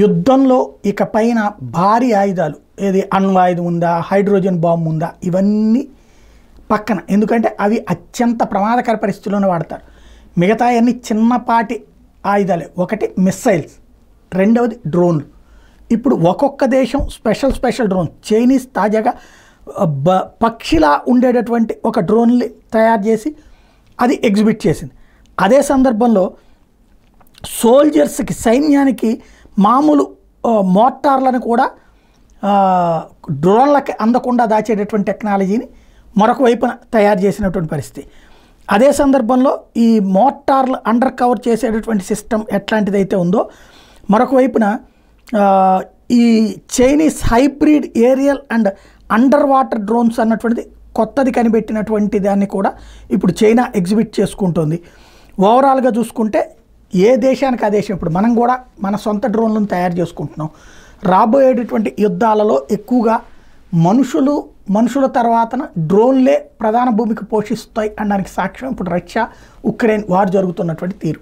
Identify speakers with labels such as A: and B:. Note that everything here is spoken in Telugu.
A: యుద్ధంలో ఇక పైన భారీ ఆయుధాలు, ఏది అణ్వాయుధం ఉందా, హైడ్రోజన్ బాంబు ఉందా, ఇవన్నీ పక్కన. ఎందుకంటే అవి అత్యంత ప్రమాదకర పరిస్థితుల్లోనే వాడతారు. మిగతా అన్ని చిన్నపాటి ఆయుధాలే. ఒకటి మిస్సైల్స్, రెండవది డ్రోన్లు. ఇప్పుడు ఒక్కొక్క దేశం స్పెషల్ డ్రోన్. చైనీస్ తాజాగా పక్షిలా ఉండేటటువంటి ఒక డ్రోన్ని తయారు చేసి అది ఎగ్జిబిట్ చేసింది. అదే సందర్భంలో సోల్జర్స్కి, సైన్యానికి మామూలు మోటార్లను కూడా డ్రోన్లకి అందకుండా దాచేటటువంటి టెక్నాలజీని మరొక వైపున తయారు చేసినటువంటి పరిస్థితి. అదే సందర్భంలో ఈ మోటార్లు అండర్ కవర్ చేసేటటువంటి సిస్టమ్ ఎట్లాంటిదైతే ఉందో, మరొక వైపున ఈ Chinese hybrid aerial and underwater drones అన్నటువంటిది కొత్తది కనిపెట్టినటువంటి దాన్ని కూడా ఇప్పుడు చైనా ఎగ్జిబిట్ చేసుకుంటుంది. ఓవరాల్గా చూసుకుంటే ఏ దేశానికి ఆ దేశం, ఇప్పుడు మనం కూడా మన సొంత డ్రోన్లను తయారు చేసుకుంటున్నాం. రాబోయేటటువంటి యుద్ధాలలో ఎక్కువగా మనుషుల తర్వాతన డ్రోన్లే ప్రధాన భూమిక పోషిస్తాయి అనడానికి సాక్ష్యం ఇప్పుడు రష్యా ఉక్రెయిన్ వార్ జరుగుతున్నటువంటి తీరు.